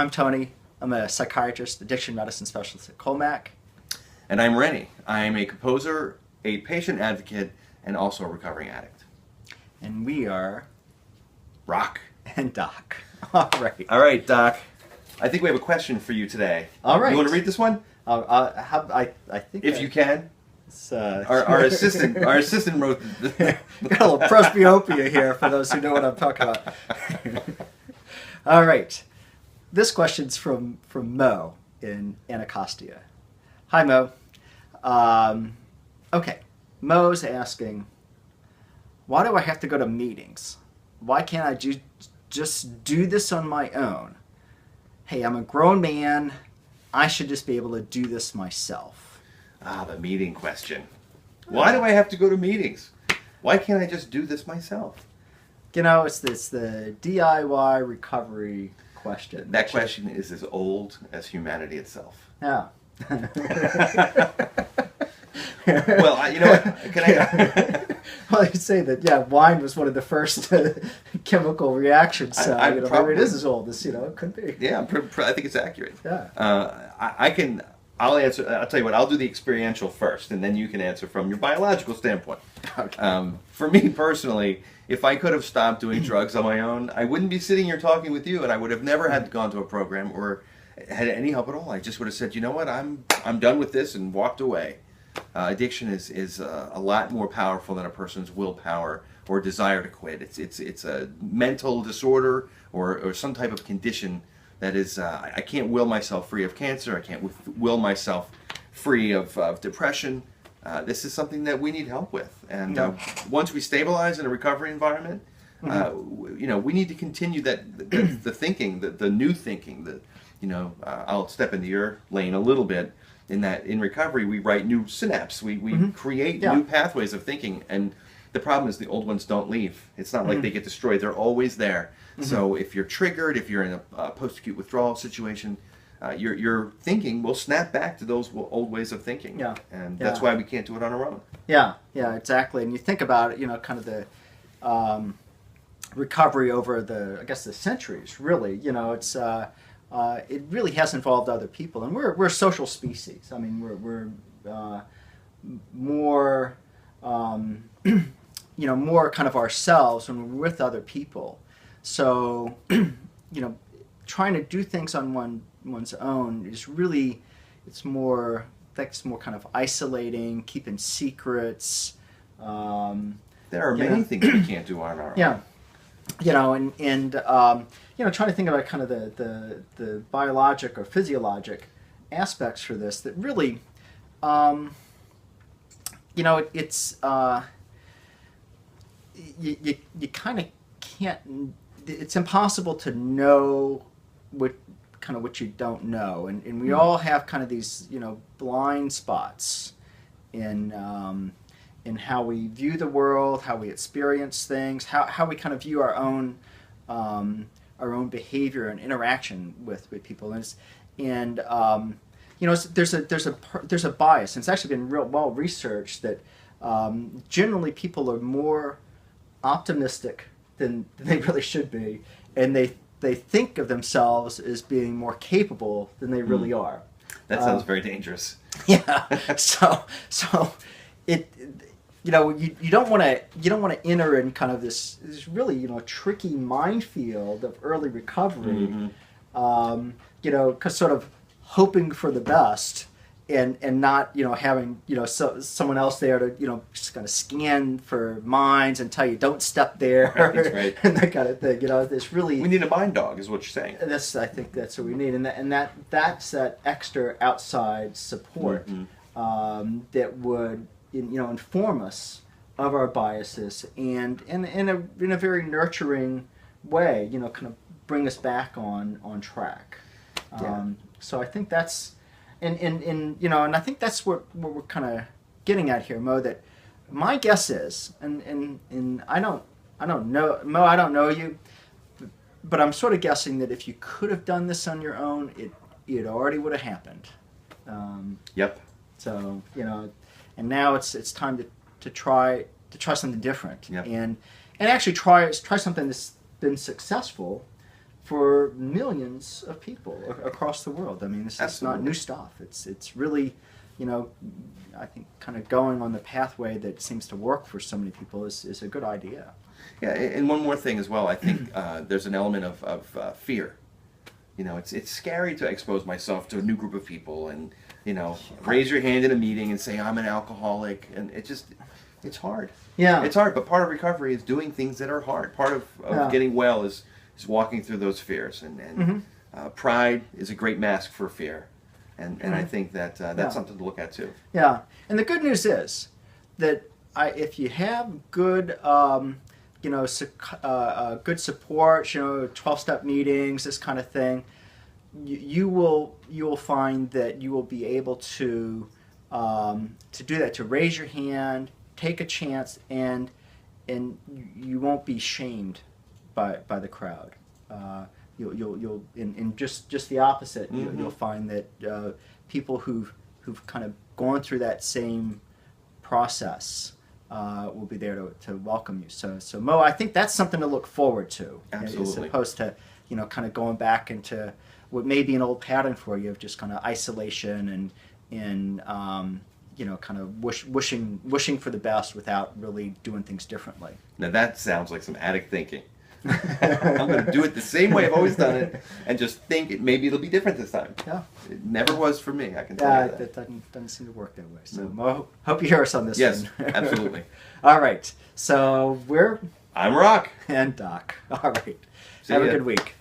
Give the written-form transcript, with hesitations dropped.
I'm Tony. I'm a psychiatrist, addiction medicine specialist at Colmac. And I'm Rennie. I'm a composer, a patient advocate, and also a recovering addict. And we are Rock. and Doc. All right. All right, Doc. I think we have a question for you today. All right. You want to read this one? I think If you can. it's, Our assistant wrote. got a little presbyopia here for those who know what I'm talking about. All right. This question's from Mo in Anacostia. Hi, Mo. Okay. Mo's asking, why do I have to go to meetings? Why can't I just do this on my own? Hey, I'm a grown man. I should just be able to do this myself. The meeting question. Why do I have to go to meetings? Why can't I just do this myself? You know, it's the DIY recovery question. That question is as old as humanity itself. Yeah. Well, you know what? Can I? Well, you say that, yeah, wine was one of the first chemical reactions. So, maybe it is as old as, it could be. Yeah, I think it's accurate. Yeah. I'll answer. I'll tell you what. I'll do the experiential first, and then you can answer from your biological standpoint. Okay. For me personally, if I could have stopped doing drugs on my own, I wouldn't be sitting here talking with you, and I would have never had gone to a program or had any help at all. I just would have said, you know what, I'm done with this, and walked away. Addiction is a lot more powerful than a person's willpower or desire to quit. It's a mental disorder or some type of condition that is, I can't will myself free of cancer. I can't will myself free of depression. This is something that we need help with. And once we stabilize in a recovery environment, we need to continue the thinking, the new thinking. I'll step into your lane a little bit. In that, in recovery, we write new synapses. We create new pathways of thinking. And the problem is the old ones don't leave. It's not like they get destroyed. They're always there. So if you're triggered, if you're in a post-acute withdrawal situation, your thinking will snap back to those old ways of thinking. Yeah. And that's why we can't do it on our own. Yeah, exactly. And you think about it, kind of the recovery over the centuries, really. It's it really has involved other people, and we're a social species. I mean, we're more more kind of ourselves when we're with other people. So trying to do things on one's own is really it's more kind of isolating, keeping secrets. There are many things we can't do on our own. Yeah. Trying to think about kind of the biologic or physiologic aspects for this that really, it's you kind of can't. It's impossible to know what you don't know, and we all have kind of these blind spots in how we view the world, how we experience things, how we kind of view our own behavior and interaction with people, there's a bias. And it's actually been real well researched that generally people are more optimistic than they really should be, and they think of themselves as being more capable than they really are. That sounds very dangerous. Yeah. So it. You don't want to enter in kind of this really tricky minefield of early recovery, because sort of hoping for the best and not having someone else there to just kind of scan for minds and tell you don't step there, right. and that kind of thing. This really we need a mind dog, is what you're saying. I think that's what we need, and that's that extra outside support that would inform us of our biases and in a very nurturing way, kind of bring us back on track. So I think that's and I think that's what we're kind of getting at here, Mo. That my guess is, and I don't know, Mo. I don't know you, but I'm sort of guessing that if you could have done this on your own, it already would have happened. Yep. So and now it's time to try something different, yep. and actually try something that's been successful for millions of people across the world. I mean, this is not Absolutely. new stuff. It's really, you know, I think kind of going on the pathway that seems to work for so many people is a good idea. Yeah, and one more thing as well. I think there's an element of fear. You know, it's scary to expose myself to a new group of people and, you know, raise your hand in a meeting and say I'm an alcoholic, and it's hard. Yeah. It's hard, but part of recovery is doing things that are hard. Part of Yeah. getting well is walking through those fears, and pride is a great mask for fear, and I think that that's Yeah. something to look at too. Yeah, and the good news is that if you have good, you know, good support, you know, 12-step meetings, this kind of thing, you will find that you will be able to do that, to raise your hand, take a chance, and you won't be shamed by the crowd. You'll in just the opposite. You'll find that people who've kind of gone through that same process will be there to welcome you. So Mo, I think that's something to look forward to. Absolutely. As opposed to, you know, kind of going back into what may be an old pattern for you of just kind of isolation and you know, kind of wishing for the best without really doing things differently. Now that sounds like some addict thinking. I'm going to do it the same way I've always done it, and just think maybe it'll be different this time. Yeah. It never was for me. I can tell Yeah, you that. that doesn't seem to work that way. So No. Mo, hope you hear us on this Yes, one. absolutely. All right. So we're I'm Rock. and Doc. All right. See Have a ya. good week.